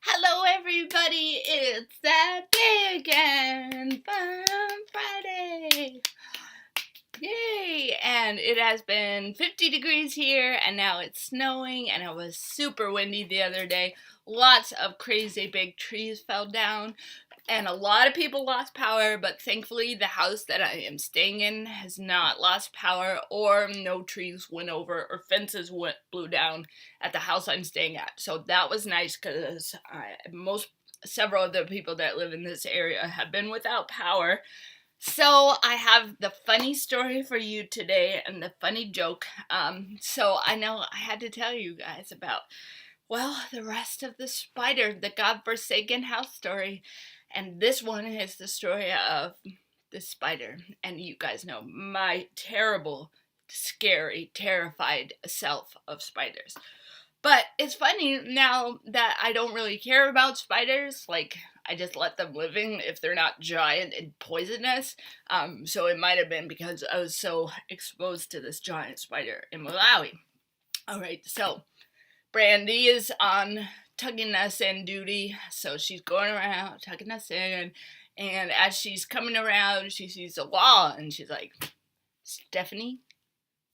Hello everybody, it's that day again, Fun Friday! Yay! And it has been 50 degrees here, and now it's snowing, and it was super windy the other day. Lots of crazy big trees fell down, and a lot of people lost power, but thankfully the house that I am staying in has not lost power, or no trees went over, or fences blew down at the house I'm staying at. So that was nice, because several of the people that live in this area have been without power. So I have the funny story for you today and the funny joke. So I know I had to tell you guys about, well, the rest of the spider, the godforsaken house story. And this one is the story of the spider. And you guys know my terrible, scary, terrified self of spiders. But it's funny now that I don't really care about spiders. Like, I just let them live in if they're not giant and poisonous. So it might have been because I was so exposed to this giant spider in Malawi. Alright, so Brandy is on tugging us in duty. So she's going around tugging us in. And as she's coming around, she sees a wall. And she's like, Stephanie,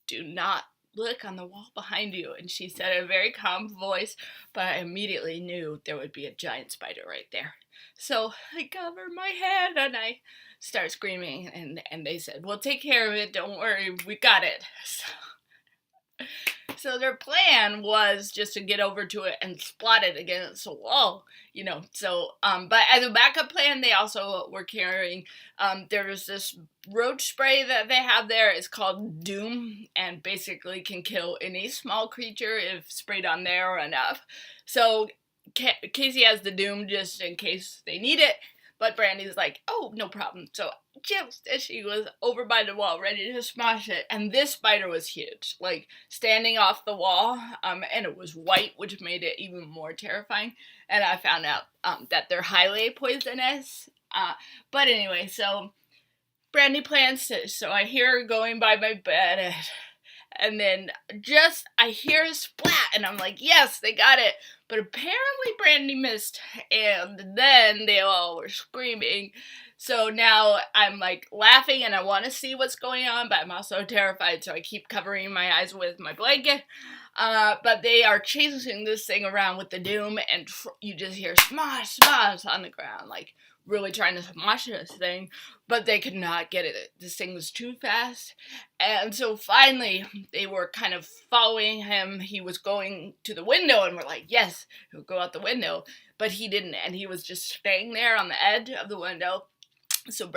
do not look on the wall behind you. And she said in a very calm voice, but I immediately knew there would be a giant spider right there. So I cover my head and I start screaming, and they said, we'll take care of it, don't worry, we got it. So their plan was just to get over to it and spot it against the wall, So, but as a backup plan, they also were carrying, there's this roach spray that they have there. It's called Doom, and basically can kill any small creature if sprayed on there enough. So Casey has the Doom just in case they need it. But Brandy's like, oh, no problem. So just as she was over by the wall, ready to smash it, and this spider was huge, like standing off the wall, and it was white, which made it even more terrifying. And I found out that they're highly poisonous. But anyway, so Brandy plans to, so I hear her going by my bed, and then I hear a splat, and I'm like, yes, they got it. But apparently Brandy missed, and then they all were screaming. So now I'm like laughing, and I want to see what's going on, but I'm also terrified, so I keep covering my eyes with my blanket. But they are chasing this thing around with the Doom, and you just hear smash, smash on the ground, like really trying to smash this thing, but they could not get it. This thing was too fast. And so finally, they were kind of following him. He was going to the window, and we're like, yes, he'll go out the window. But he didn't, and he was just staying there on the edge of the window. So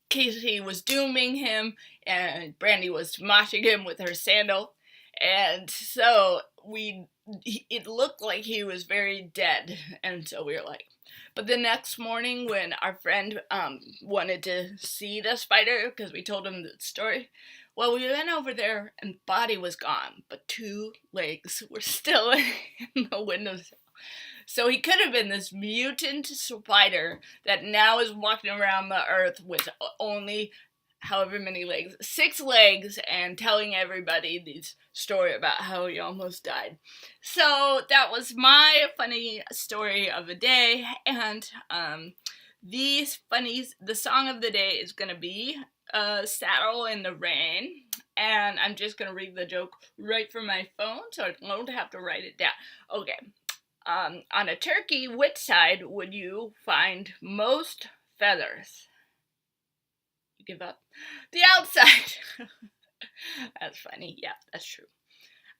Casey was dooming him, and Brandy was smashing him with her sandal. And so it looked like he was very dead. And so we were like, but the next morning when our friend wanted to see the spider, because we told him the story, well, we went over there and body was gone, but 2 legs were still in the windowsill. So he could have been this mutant spider that now is walking around the earth with only however many legs, 6 legs, and telling everybody this story about how he almost died. So that was my funny story of the day, and the song of the day is going to be Saddle in the Rain, and I'm just going to read the joke right from my phone, so I don't have to write it down. Okay. On a turkey, which side would you find most feathers? Give up. The outside. That's funny. Yeah, that's true.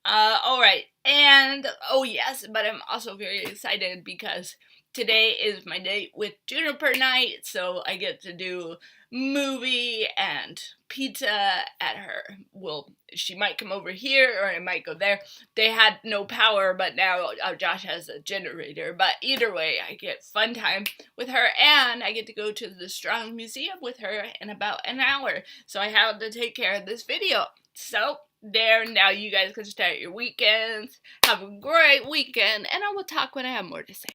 Alright, and oh yes, but I'm also very excited because today is my date with Juniper night, so I get to do movie and pizza at her. Well, she might come over here or I might go there. They had no power, but now Josh has a generator. But either way, I get fun time with her, and I get to go to the Strong Museum with her in about an hour. So I have to take care of this video. So there, now you guys can start your weekends. Have a great weekend, and I will talk when I have more to say.